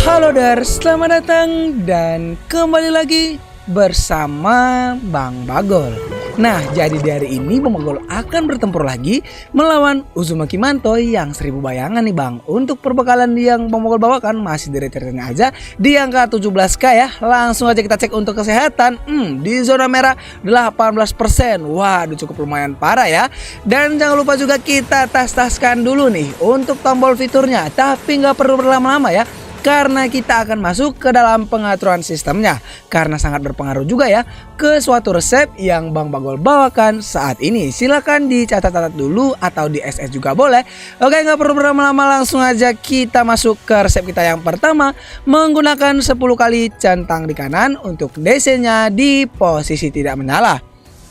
Halo Dar, selamat datang dan kembali lagi bersama Bang Bagol. Nah, jadi di hari ini Bang Bagol akan bertempur lagi melawan Uzumaki Mantoi yang 1000 bayangan nih Bang. Untuk perbekalan yang Bang Bagol bawakan masih di rate-nya aja di angka 17k ya. Langsung aja kita cek untuk kesehatan. Di zona merah 18%. Waduh, cukup lumayan parah ya. Dan jangan lupa juga kita tas-taskan dulu nih untuk tombol fiturnya. Tapi nggak perlu berlama-lama ya, karena kita akan masuk ke dalam pengaturan sistemnya, karena sangat berpengaruh juga ya ke suatu resep yang Bang Bagol bawakan saat ini. Silahkan dicatat-catat dulu atau di SS juga boleh. Oke, nggak perlu berlama-lama, langsung aja kita masuk ke resep kita yang pertama, menggunakan 10 kali centang di kanan untuk DC-nya di posisi tidak menyala.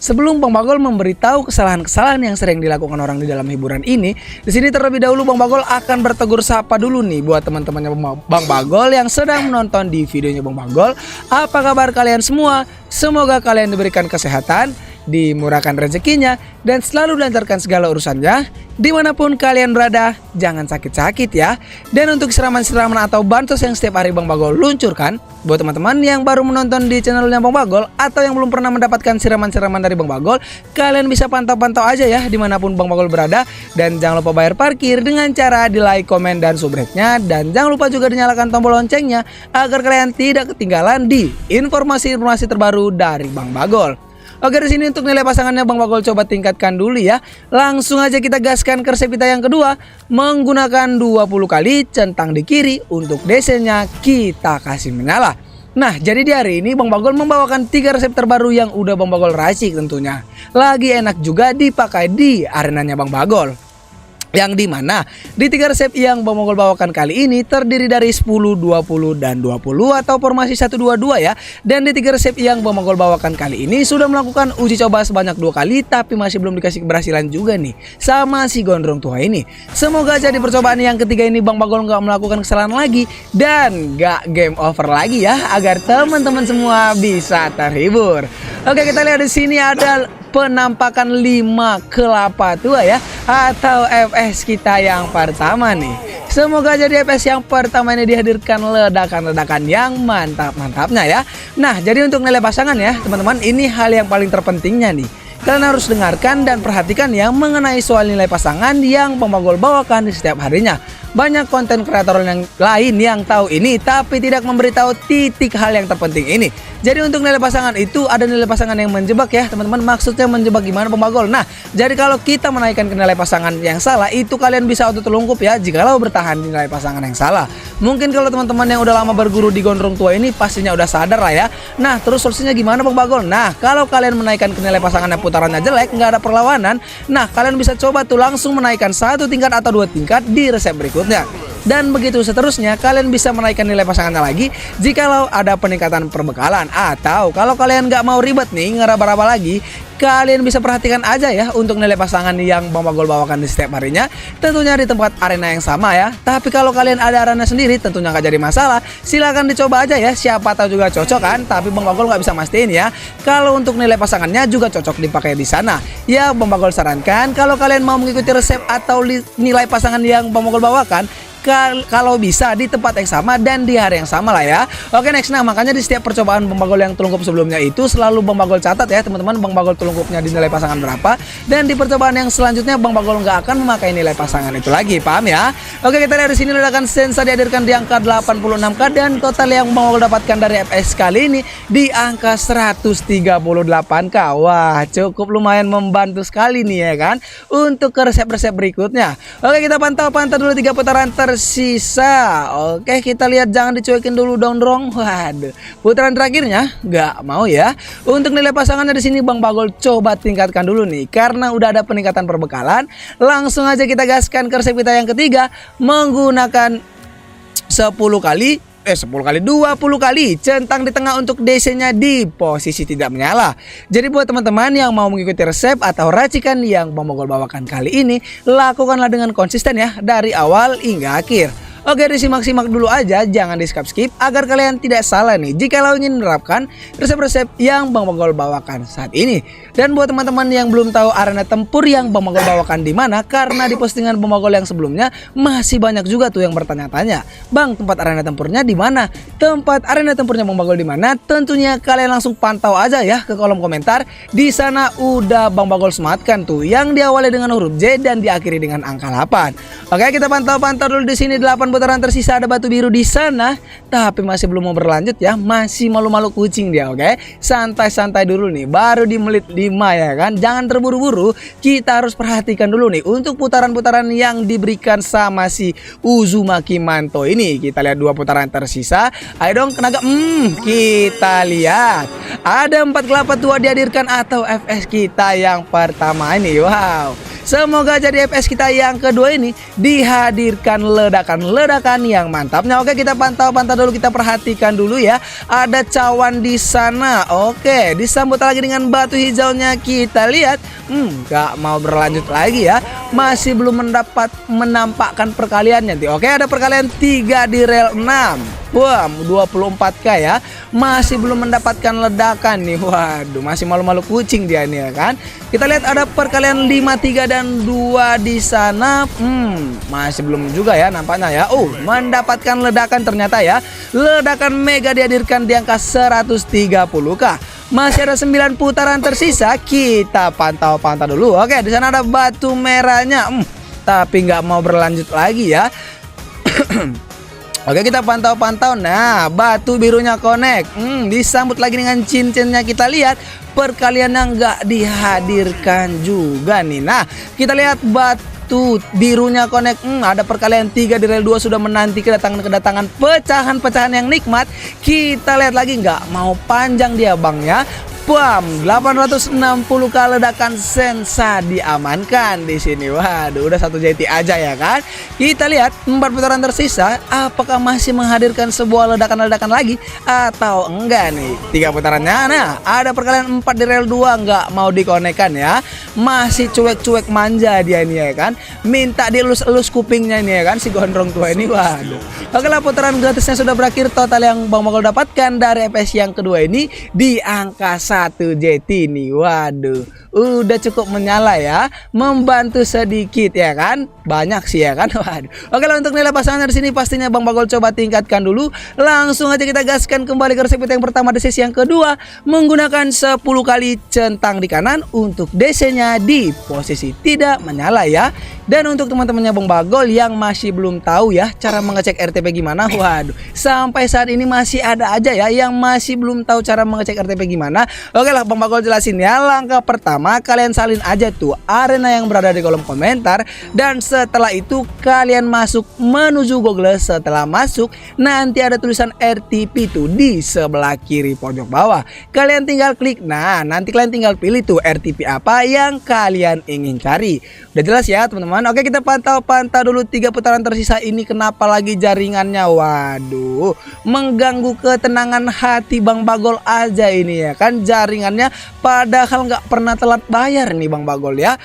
Sebelum Bang Bagol memberitahu kesalahan-kesalahan yang sering dilakukan orang di dalam hiburan ini, di sini terlebih dahulu Bang Bagol akan bertegur sapa dulu nih buat teman-temannya Bang Bagol yang sedang menonton di videonya Bang Bagol. Apa kabar kalian semua? Semoga kalian diberikan kesehatan, dimurahkan rezekinya, dan selalu dilancarkan segala urusannya. Dimanapun kalian berada, jangan sakit-sakit ya. Dan untuk siraman-siraman atau bansos yang setiap hari Bang Bagol luncurkan, buat teman-teman yang baru menonton di channelnya Bang Bagol atau yang belum pernah mendapatkan siraman-siraman dari Bang Bagol, kalian bisa pantau-pantau aja ya dimanapun Bang Bagol berada. Dan jangan lupa bayar parkir dengan cara di like, komen, dan subrek-nya. Dan jangan lupa juga dinyalakan tombol loncengnya agar kalian tidak ketinggalan di informasi-informasi terbaru dari Bang Bagol. Oke, di sini untuk nilai pasangannya Bang Bagol coba tingkatkan dulu ya. Langsung aja kita gaskan ke resep kita yang kedua, menggunakan 20 kali centang di kiri untuk DC-nya kita kasih menyala. Nah, jadi di hari ini Bang Bagol membawakan 3 resep terbaru yang udah Bang Bagol racik tentunya. Lagi enak juga dipakai di arenanya Bang Bagol. Yang dimana di 3 resep yang Bang Bagol bawakan kali ini terdiri dari 10, 20, dan 20 atau formasi 122 ya. Dan di 3 resep yang Bang Bagol bawakan kali ini sudah melakukan uji coba sebanyak 2 kali, tapi masih belum dikasih keberhasilan juga nih sama si gondrong tua ini. Semoga aja di percobaan yang ketiga ini Bang Bagol nggak melakukan kesalahan lagi dan nggak game over lagi ya, agar teman-teman semua bisa terhibur. Oke, kita lihat di sini ada penampakan 5 kelapa tua ya, atau FS kita yang pertama nih. Semoga jadi FS yang pertama ini dihadirkan ledakan-ledakan yang mantap-mantapnya ya. Nah, jadi untuk nilai pasangan ya teman-teman, ini hal yang paling terpentingnya nih. Kalian harus dengarkan dan perhatikan ya mengenai soal nilai pasangan yang Bang Bagol bawakan di setiap harinya. Banyak konten kreator yang lain yang tahu ini tapi tidak memberitahu titik hal yang terpenting ini. Jadi untuk nilai pasangan itu ada nilai pasangan yang menjebak ya teman-teman. Maksudnya menjebak gimana Bang Bagol? Nah, jadi kalau kita menaikkan ke nilai pasangan yang salah, itu kalian bisa auto terlungkup ya jikalau bertahan di nilai pasangan yang salah. Mungkin kalau teman-teman yang udah lama berguru di gondrong tua ini pastinya udah sadar lah ya. Nah, terus solusinya gimana Bang Bagol? Nah, kalau kalian menaikkan ke nilai pasangan yang putarannya jelek, nggak ada perlawanan, nah kalian bisa coba tuh langsung menaikkan 1 tingkat atau 2 tingkat di resep berikutnya. Dan begitu seterusnya, kalian bisa menaikkan nilai pasangannya lagi jikalau ada peningkatan perbekalan. Atau kalau kalian nggak mau ribet nih ngeraba-raba lagi, kalian bisa perhatikan aja ya untuk nilai pasangan yang Bang Bagol bawakan di setiap harinya, tentunya di tempat arena yang sama ya. Tapi kalau kalian ada arena sendiri tentunya nggak jadi masalah, silahkan dicoba aja ya, siapa tahu juga cocok kan. Tapi Bang Bagol nggak bisa mastiin ya kalau untuk nilai pasangannya juga cocok dipakai di sana ya. Bang Bagol sarankan kalau kalian mau mengikuti resep atau nilai pasangan yang Bang Bagol bawakan, kalau bisa di tempat yang sama dan di hari yang sama lah ya. Oke, next. Nah, makanya di setiap percobaan Bang Bagol yang telungkup sebelumnya itu selalu Bang Bagol catat ya teman-teman, Bang Bagol telungkupnya di nilai pasangan berapa. Dan di percobaan yang selanjutnya Bang Bagol nggak akan memakai nilai pasangan itu lagi, paham ya? Oke, kita lihat di sini ledakan sensa dihadirkan di angka 86k dan total yang Bang Bagol dapatkan dari FS kali ini di angka 138k. Wah, cukup lumayan membantu sekali nih ya kan untuk ke resep-resep berikutnya. Oke, kita pantau dulu 3 putaran tersisa. Oke, kita lihat, jangan dicuekin dulu dong. Waduh, putaran terakhirnya nggak mau ya. Untuk nilai pasangannya di sini Bang Bagol coba tingkatkan dulu nih karena udah ada peningkatan perbekalan. Langsung aja kita gaskan ke resep kita yang ketiga menggunakan 10 kali 20 kali centang di tengah untuk DC-nya di posisi tidak menyala. Jadi buat teman-teman yang mau mengikuti resep atau racikan yang Bang Bagol bawakan kali ini, lakukanlah dengan konsisten ya dari awal hingga akhir. Oke, disimak-simak dulu aja, jangan di skip-skip agar kalian tidak salah nih jikalau ingin menerapkan resep-resep yang Bang Bagol bawakan saat ini. Dan buat teman-teman yang belum tahu arena tempur yang Bang Bagol bawakan di mana, karena di postingan Bang Bagol yang sebelumnya masih banyak juga tuh yang bertanya-tanya, "Bang, tempat arena tempurnya di mana?" Tempat arena tempurnya Bang Bagol di mana? Tentunya kalian langsung pantau aja ya ke kolom komentar. Di sana udah Bang Bagol sematkan tuh yang diawali dengan huruf J dan diakhiri dengan angka 8. Oke, kita pantau-pantau dulu di sini 8 putaran tersisa, ada batu biru di sana. Tapi masih belum mau berlanjut ya, masih malu-malu kucing dia, oke. Santai-santai dulu nih, baru di menit 5 ya kan. Jangan terburu-buru, kita harus perhatikan dulu nih untuk putaran-putaran yang diberikan sama si Uzumaki Manto ini. Kita lihat 2 putaran tersisa. Ayo dong tenaga, kita lihat. Ada 4 kelapa tua dihadirkan atau FS kita yang pertama ini. Wow. Semoga jadi FS kita yang kedua ini dihadirkan ledakan-ledakan yang mantapnya. Oke, kita pantau-pantau dulu, kita perhatikan dulu ya. Ada cawan di sana. Oke, disambut lagi dengan batu hijaunya. Kita lihat, gak mau berlanjut lagi ya. Masih belum menampakkan perkaliannya. Oke, ada perkalian 3 di rel 6. Wah, 24k ya. Masih belum mendapatkan ledakan nih. Waduh, masih malu-malu kucing dia nih ya kan. Kita lihat ada perkalian 5, 3 dan 2 di sana. Masih belum juga ya nampaknya ya. Mendapatkan ledakan ternyata ya. Ledakan mega dihadirkan di angka 130k. Masih ada 9 putaran tersisa. Kita pantau-pantau dulu. Oke, di sana ada batu merahnya. Tapi nggak mau berlanjut lagi ya. Oke, kita pantau-pantau. Nah, batu birunya connect. Disambut lagi dengan cincinnya. Kita lihat perkalian yang nggak dihadirkan juga nih. Nah, kita lihat batu birunya connect. Ada perkalian 3 di rel 2 sudah menanti kedatangan pecahan-pecahan yang nikmat. Kita lihat lagi, nggak mau panjang dia bang ya. 860k ledakan sensa diamankan di sini. Waduh, udah 1 JT aja ya kan. Kita lihat 4 putaran tersisa, apakah masih menghadirkan sebuah ledakan-ledakan lagi atau enggak nih. 3 putarannya. Nah, ada perkalian 4 di rel 2 nggak mau dikonekkan ya. Masih cuek-cuek manja dia nih ya kan. Minta dielus-elus kupingnya ini ya kan si gondrong tua ini. Waduh. Oke lah, putaran gratisnya sudah berakhir. Total yang Bang Bagol dapatkan dari FS yang kedua ini di angka 1 JT nih. Waduh, udah cukup menyala ya, membantu sedikit ya kan, banyak sih ya kan. Waduh. Oke lah, untuk nilai pasangan di sini pastinya Bang Bagol coba tingkatkan dulu. Langsung aja kita gaskan kembali ke resep kita yang pertama di sesi yang kedua, menggunakan 10 kali centang di kanan untuk DC-nya di posisi tidak menyala ya. Dan untuk teman-temannya Bang Bagol yang masih belum tahu ya cara mengecek RTP gimana, waduh, sampai saat ini masih ada aja ya yang masih belum tahu cara mengecek RTP gimana. Oke lah, Bang Bagol jelasin ya. Langkah pertama, kalian salin aja tuh arena yang berada di kolom komentar, dan setelah itu kalian masuk menuju Google. Setelah masuk, nanti ada tulisan RTP tuh di sebelah kiri pojok bawah. Kalian tinggal klik. Nah, nanti kalian tinggal pilih tuh RTP apa yang kalian ingin cari. Udah jelas ya teman-teman. Oke, kita pantau-pantau dulu 3 putaran tersisa ini. Kenapa lagi jaringannya? Waduh, mengganggu ketenangan hati Bang Bagol aja ini ya kan. Jaringannya padahal nggak pernah telat bayar nih Bang Bagol ya.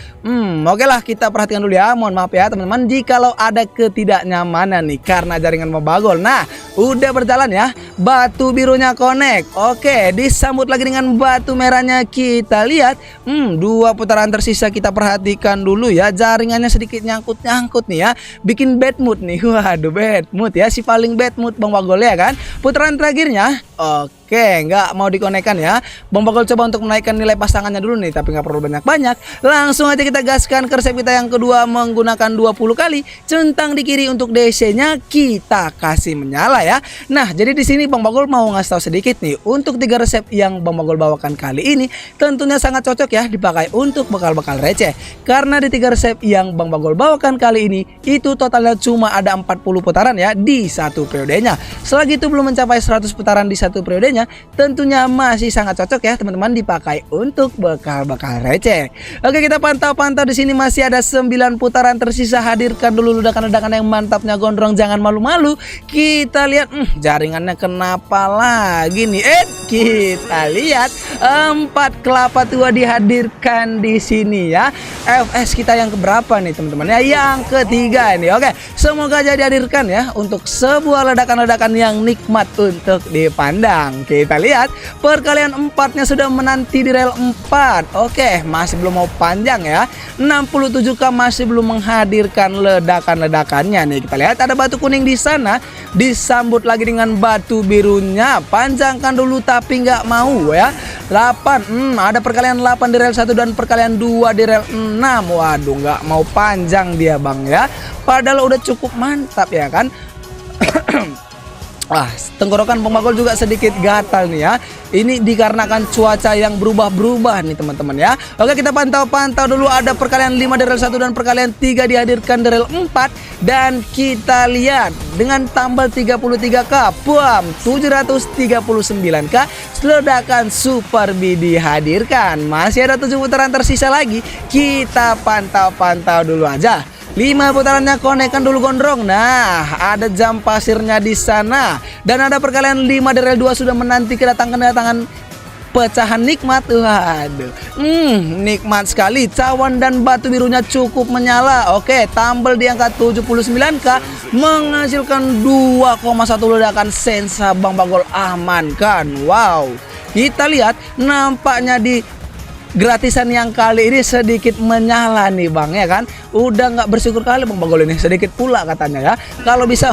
Oke lah, kita perhatikan dulu ya. Mohon maaf ya teman-teman jikalau ada ketidaknyamanan nih karena jaringan Bang Bagol. Nah, udah berjalan ya. Batu birunya connect. Oke, disambut lagi dengan batu merahnya. Kita lihat 2 putaran tersisa, kita perhatikan dulu ya. Jaringannya sedikit nyangkut-nyangkut nih ya, bikin bad mood nih. Waduh, bad mood ya, si paling bad mood Bang Bagol ya kan. Putaran terakhirnya, oke, nggak mau dikonekkan ya. Bang Bagol coba untuk menaikkan nilai pasangannya dulu nih, tapi nggak perlu banyak-banyak. Langsung aja kita gaskan ke resep kita yang kedua menggunakan 20 kali centang di kiri untuk DC-nya kita kasih menyala ya. Nah, jadi di sini Bang Bagol mau ngasih tahu sedikit nih untuk 3 resep yang Bang Bagol bawakan kali ini tentunya sangat cocok ya dipakai untuk bekal-bekal receh. Karena di 3 resep yang Bang Bagol bawakan kali ini itu totalnya cuma ada 40 putaran ya di satu periodenya. Selagi itu belum mencapai 100 putaran di satu periodenya tentunya masih sangat cocok ya teman-teman dipakai untuk bekal-bekal receh. Oke, kita pantau-pantau di sini masih ada 9 putaran tersisa. Hadirkan dulu ledakan-ledakan yang mantapnya gondrong, jangan malu-malu. Kita lihat jaringannya kenapa lagi nih? Kita lihat 4 kelapa tua dihadirkan di sini ya. FS kita yang keberapa nih teman-teman ya? Yang ketiga ini. Oke, semoga jadi dihadirkan ya untuk sebuah ledakan-ledakan yang nikmat untuk dipandang. Kita lihat perkalian 4-nya sudah menanti di rel 4. Oke, masih belum mau panjang ya. 67k masih belum menghadirkan ledakan-ledakannya nih. Kita lihat ada batu kuning di sana, disambut lagi dengan batu birunya. Panjangkan dulu tapi nggak mau ya. 8, ada perkalian 8 di rel 1 dan perkalian 2 di rel 6. Waduh, nggak mau panjang dia bang ya. Padahal udah cukup mantap ya kan. Wah, tenggorokan Bang Bagol juga sedikit gatal nih ya. Ini dikarenakan cuaca yang berubah-berubah nih teman-teman ya. Oke, kita pantau-pantau dulu. Ada perkalian 5 di rel 1 dan perkalian 3 dihadirkan di rel 4. Dan kita lihat dengan tambal 33k, puam 739k, ledakan Super B dihadirkan. Masih ada 7 putaran tersisa lagi. Kita pantau-pantau dulu aja. 5 putarannya konekkan dulu gondrong. Nah, ada jam pasirnya di sana. Dan ada perkalian 5 di rel 2 sudah menanti kedatangan pecahan nikmat. Waduh, nikmat sekali. Cawan dan batu birunya cukup menyala. Oke, tambal di angka 79k, menghasilkan 2,1 ledakan sensa Bang Bagol amankan. Wow, kita lihat nampaknya di gratisan yang kali ini sedikit menyala nih bang ya kan. Udah nggak bersyukur kali Bang Bagol ini, sedikit pula katanya ya. Kalau bisa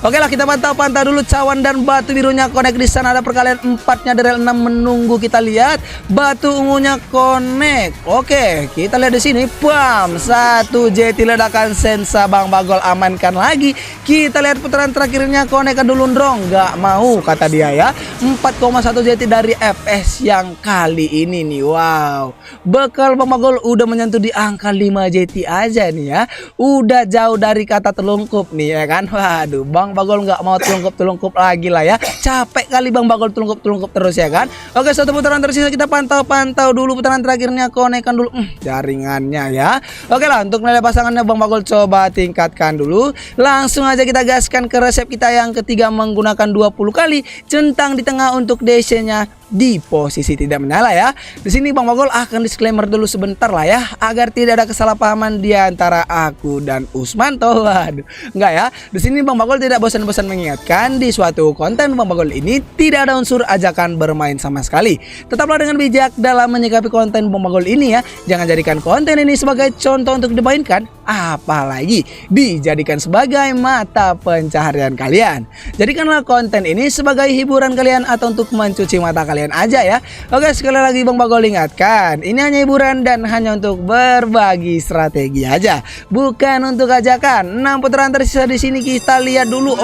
oke lah, kita pantau-pantau dulu. Cawan dan batu birunya connect di sana. Ada perkalian 4-nya dari 6 menunggu. Kita lihat batu ungunya connect. Oke, kita lihat di sini, bam, 1 JT ledakan sensa Bang Bagol amankan lagi. Kita lihat putaran terakhirnya connectkan dulu ndrong, nggak mau kata dia ya. 4,1 JT dari FS yang kali ini nih. Wow, bekal Bang Bagol udah menyentuh di angka 5 JT aja nih ya. Udah jauh dari kata telungkup nih ya kan. Waduh, Bang Bagol nggak mau telungkup-telungkup lagi lah ya. Capek kali Bang Bagol telungkup-telungkup terus ya kan. Oke, satu putaran tersisa, kita pantau-pantau dulu putaran terakhirnya, konekkan dulu jaringannya ya. Oke lah, untuk nilai pasangannya Bang Bagol coba tingkatkan dulu. Langsung aja kita gaskan ke resep kita yang ketiga menggunakan 20 kali centang di tengah untuk DC-nya di posisi tidak menyala ya. Di sini Bang Bagol akan disclaimer dulu sebentar lah ya, agar tidak ada kesalahpahaman di antara aku dan Usmanto. Waduh, enggak ya. Di sini Bang Bagol tidak bosan-bosan mengingatkan, di suatu konten Bang Bagol ini tidak ada unsur ajakan bermain sama sekali. Tetaplah dengan bijak dalam menyikapi konten Bang Bagol ini ya. Jangan jadikan konten ini sebagai contoh untuk dimainkan, apalagi dijadikan sebagai mata pencaharian kalian. Jadikanlah konten ini sebagai hiburan kalian atau untuk mencuci mata kalian aja ya. Oke, sekali lagi Bang Bagol ingatkan, ini hanya hiburan dan hanya untuk berbagi strategi aja, bukan untuk ajakan. 6 putaran tersisa di sini, kita lihat dulu.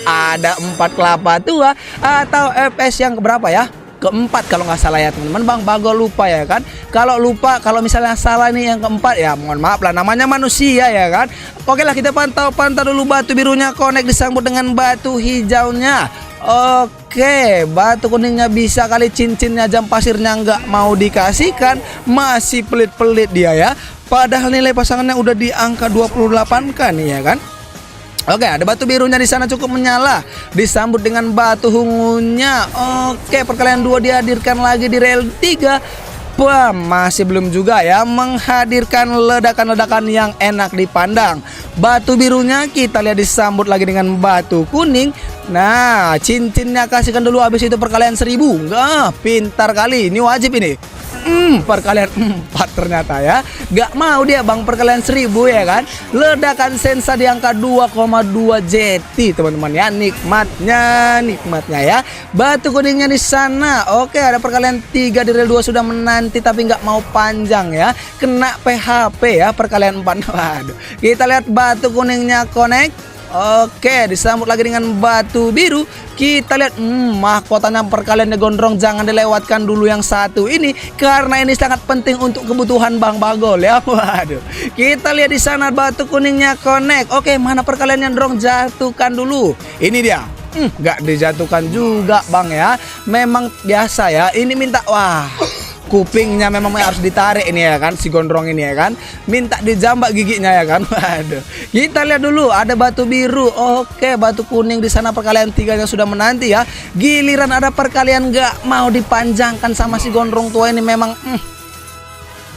Ada 4 kelapa tua atau FS yang keberapa ya? Keempat kalau nggak salah ya teman-teman. Bang Bagol lupa ya kan. Kalau lupa, kalau misalnya salah nih yang keempat ya mohon maaf lah, namanya manusia ya kan. Oke lah, kita pantau-pantau dulu. Batu birunya connect disambut dengan batu hijaunya. Oke, batu kuningnya bisa kali, cincinnya jam pasirnya nggak mau dikasihkan, masih pelit-pelit dia ya. Padahal nilai pasangannya udah di angka 28 kan ya kan. Oke, ada batu birunya di sana cukup menyala, disambut dengan batu ungunya. Oke, perkalian 2 dihadirkan lagi di rel 3. Wah, masih belum juga ya menghadirkan ledakan-ledakan yang enak dipandang. Batu birunya kita lihat disambut lagi dengan batu kuning. Nah, cincinnya kasihkan dulu, habis itu perkalian 1000. Enggak, pintar kali, ini wajib ini. Perkalian 4 ternyata ya. Gak mau dia bang perkalian 1000 ya kan. Ledakan sensa di angka 2,2 JT teman-teman ya. Nikmatnya ya. Batu kuningnya di sana. Oke, ada perkalian 3 di rel 2 sudah menanti tapi nggak mau panjang ya. Kena PHP ya perkalian 4. Waduh. Kita lihat batu kuningnya connect. Oke, disambut lagi dengan batu biru. Kita lihat mahkotanya perkaliannya gondrong, jangan dilewatkan dulu yang satu ini karena ini sangat penting untuk kebutuhan Bang Bagol ya. Waduh. Kita lihat di sana batu kuningnya connect. Oke, mana perkaliannya ndrong, jatuhkan dulu. Ini dia. nggak dijatuhkan juga Bang ya. Memang biasa ya, ini minta wah. Kupingnya memang harus ditarik ini ya kan, si gondrong ini ya kan, minta dijambak giginya ya kan. Waduh, kita lihat dulu ada batu biru. Oke, batu kuning di sana perkalian 3 yang sudah menanti ya. Giliran ada perkalian nggak mau dipanjangkan sama si gondrong tua ini memang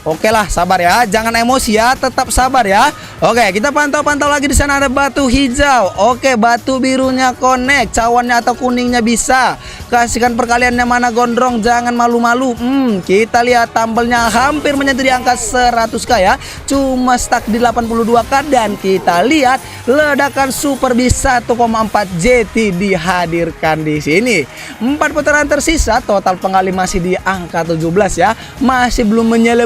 oke lah, sabar ya, jangan emosi ya, tetap sabar ya. Oke, kita pantau-pantau lagi di sana ada batu hijau. Oke, batu birunya connect, cawannya atau kuningnya bisa. Kasihkan perkaliannya mana gondrong, jangan malu-malu. Kita lihat tabelnya hampir menyentuh di angka 100k ya. Cuma stuck di 82k dan kita lihat ledakan super bisa 1,4 JT dihadirkan di sini. 4 putaran tersisa, total penggali masih di angka 17 ya. Masih belum menyala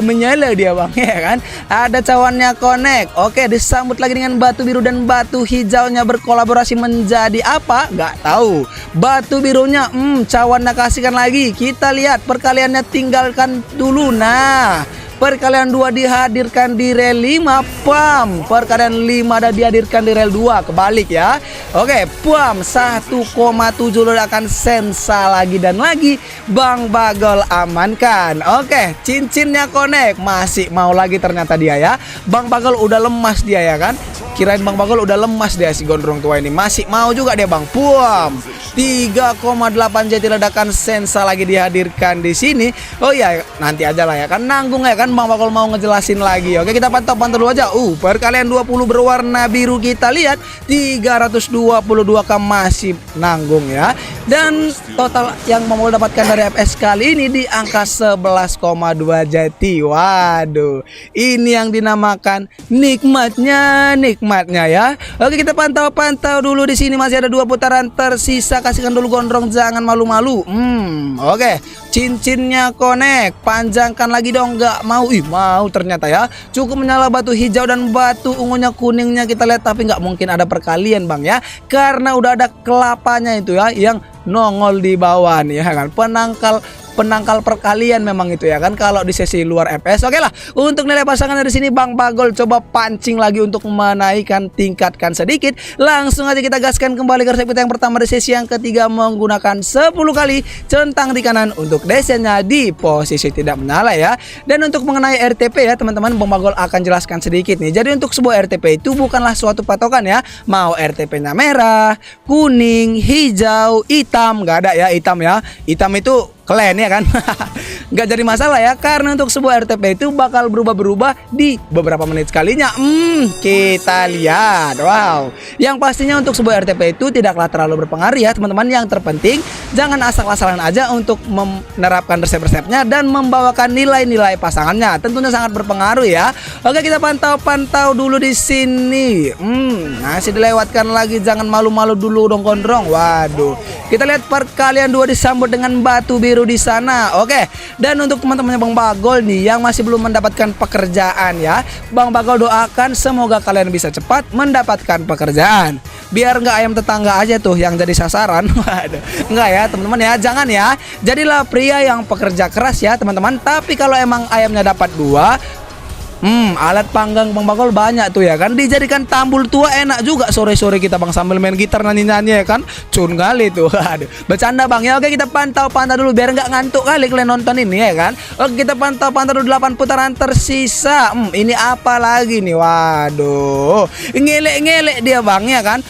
dia Bang ya kan. Ada cawannya connect. Oke, disambut lagi dengan batu biru dan batu hijaunya berkolaborasi menjadi apa? Nggak tahu. Batu birunya cawannya kasihkan lagi. Kita lihat perkaliannya tinggalkan dulu. Nah, perkalian 2 dihadirkan di rel 5 pam. Perkalian 5 ada dihadirkan di rel 2. Kebalik ya. Oke, pam 1,7 ledakan sensa lagi dan lagi. Bang Bagol amankan. Oke, cincinnya connect. Masih mau lagi ternyata dia ya. Bang Bagol udah lemas dia ya kan. Kirain Bang Bagol udah lemas dia si gondrong tua ini. Masih mau juga dia Bang. Puam 3,8 JT ledakan sensa lagi dihadirkan di sini. Oh iya, nanti aja lah ya kan, nanggung ya kan Bang Bagol mau ngejelasin lagi. Oke, kita pantau dulu aja. Perkalian 20 berwarna biru kita lihat 322k masih nanggung ya. Dan total yang mau dapatkan dari FS kali ini di angka 11,2 JT. Waduh, ini yang dinamakan nikmatnya ya. Oke, kita pantau dulu di sini masih ada 2 putaran tersisa. Kasihkan dulu gondrong, jangan malu-malu. Oke, cincinnya connect, panjangkan lagi dong. Nggak mau, mau ternyata ya. Cukup menyala batu hijau dan batu ungunya kuningnya kita lihat, tapi nggak mungkin ada perkalian Bang ya, karena udah ada kelapanya itu ya yang nongol di bawah nih ya kan, penangkal perkalian memang itu ya kan kalau di sesi luar FPS. Oke lah, untuk nilai pasangan dari sini Bang Bagol coba pancing lagi untuk menaikkan, tingkatkan sedikit. Langsung aja kita gaskan kembali ke resep kita yang pertama di sesi yang ketiga menggunakan 10 kali centang di kanan untuk desainnya di posisi tidak menyala ya. Dan untuk mengenai RTP ya teman-teman, Bang Bagol akan jelaskan sedikit nih. Jadi untuk sebuah RTP itu bukanlah suatu patokan ya, mau RTP-nya merah, kuning, hijau, hitam, nggak ada ya hitam ya. Hitam itu keren ya kan. Nggak jadi masalah ya, karena untuk sebuah RTP itu bakal berubah-berubah di beberapa menit sekalinya. Kita lihat. Wow, yang pastinya untuk sebuah RTP itu tidaklah terlalu berpengaruh ya teman-teman. Yang terpenting jangan asal-asalan aja untuk menerapkan resep-resepnya dan membawakan nilai-nilai pasangannya. Tentunya sangat berpengaruh ya. Oke, kita pantau dulu di sini. Masih dilewatkan lagi, jangan malu-malu dulu dong gondrong. Waduh, kita lihat perkalian 2 disambut dengan batu biru di sana. Oke, dan untuk teman-temannya Bang Bagol nih yang masih belum mendapatkan pekerjaan ya, Bang Bagol doakan semoga kalian bisa cepat mendapatkan pekerjaan. Biar nggak ayam tetangga aja tuh yang jadi sasaran. Waduh, nggak ya teman-teman ya, jangan ya. Jadilah pria yang pekerja keras ya teman-teman. Tapi kalau emang ayamnya dapat 2, alat panggang Bang Bagol banyak tuh ya kan, dijadikan tambul tua enak juga sore-sore kita Bang sambil main gitar nyanyi-nyanyi ya kan. Cun kali tuh. Aduh, bercanda Bang ya. Oke, kita pantau dulu biar nggak ngantuk kali kalian nonton ini ya kan. Oke, kita pantau dulu 8 putaran tersisa. Ini apa lagi nih? Waduh, ngelek-ngelek dia Bang ya kan.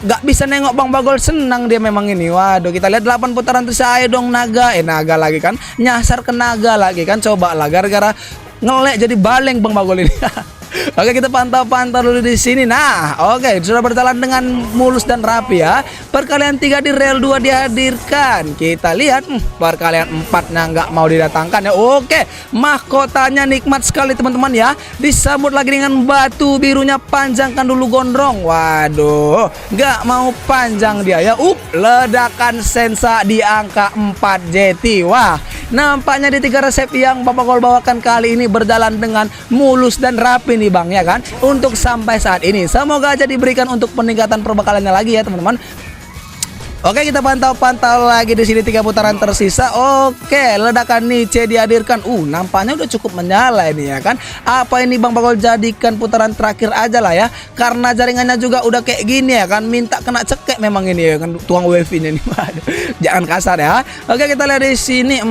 Gak bisa nengok Bang Bagol, senang dia memang ini. Waduh, kita lihat 8 putaran tersisa. Ayo dong naga. Naga lagi kan, nyasar ke naga lagi kan. Coba lah, gara-gara ngelek jadi baleng Bang Bagol ini. Oke, kita pantau dulu di sini. Nah, oke, sudah berjalan dengan mulus dan rapi ya. Perkalian 3 di rel 2 dihadirkan. Kita lihat perkalian 4-nya nggak mau didatangkan ya. Oke, mahkotanya nikmat sekali teman-teman ya. Disambut lagi dengan batu birunya, panjangkan dulu gondrong. Waduh, nggak mau panjang dia ya. Ledakan sensa di angka 4 JT. Wah, nampaknya di 3 resep yang Bapak Gol bawakan kali ini berjalan dengan mulus dan rapi nih Bang ya kan, untuk sampai saat ini. Semoga aja diberikan untuk peningkatan perbekalannya lagi ya teman-teman. Oke, kita pantau-pantau lagi di sini 3 putaran tersisa. Oke, ledakan Niche dihadirkan. Nampaknya udah cukup menyala ini ya kan. Apa ini Bang Bagol jadikan putaran terakhir aja lah ya. Karena jaringannya juga udah kayak gini ya kan. Minta kena cekek memang ini ya kan, tuang wifi-nya nih. Jangan kasar ya. Oke, kita lihat di sini.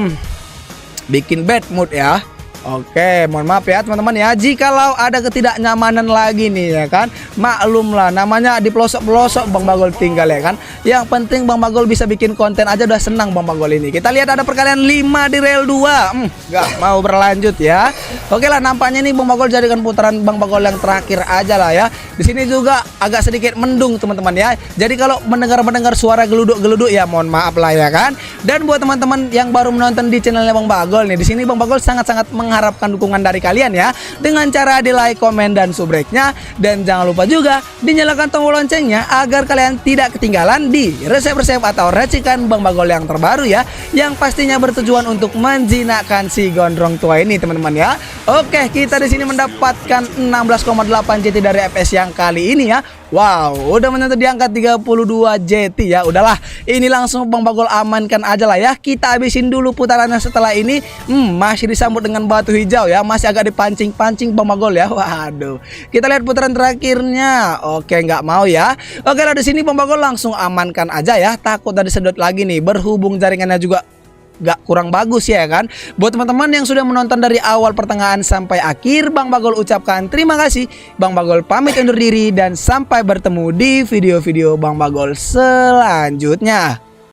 Bikin bad mood ya. Oke, mohon maaf ya teman-teman ya, jikalau ada ketidaknyamanan lagi nih ya kan. Maklumlah, namanya di pelosok-pelosok Bang Bagol tinggal ya kan. Yang penting Bang Bagol bisa bikin konten aja udah senang Bang Bagol ini. Kita lihat ada perkalian 5 di rel 2. Gak mau berlanjut ya. Oke lah, nampaknya nih Bang Bagol jadikan putaran Bang Bagol yang terakhir aja lah ya. Di sini juga agak sedikit mendung teman-teman ya. Jadi kalau mendengar suara geluduk-geluduk ya mohon maaf lah ya kan. Dan buat teman-teman yang baru menonton di channelnya Bang Bagol nih, di sini Bang Bagol sangat-sangat mengharapkan dukungan dari kalian ya, dengan cara di like, komen, dan subscribe-nya. Dan jangan lupa juga dinyalakan tombol loncengnya agar kalian tidak ketinggalan di resep-resep atau racikan Bang Bagol yang terbaru ya, yang pastinya bertujuan untuk menjinakkan si gondrong tua ini teman-teman ya. Oke, kita di sini mendapatkan 16,8 JT dari FPS yang kali ini ya. Wow, udah menyentuh di angka 32 JT ya. Udahlah, ini langsung Bang Bagol amankan aja lah ya. Kita habisin dulu putarannya setelah ini. Masih disambut dengan batu hijau ya. Masih agak dipancing-pancing Bang Bagol ya. Waduh. Kita lihat putaran terakhirnya. Oke, nggak mau ya. Oke lah, di sini Bang Bagol langsung amankan aja ya. Takut tadi sedot lagi nih. Berhubung jaringannya juga gak kurang bagus ya kan. Buat teman-teman yang sudah menonton dari awal pertengahan sampai akhir, Bang Bagol ucapkan terima kasih. Bang Bagol pamit undur diri dan sampai bertemu di video-video Bang Bagol selanjutnya.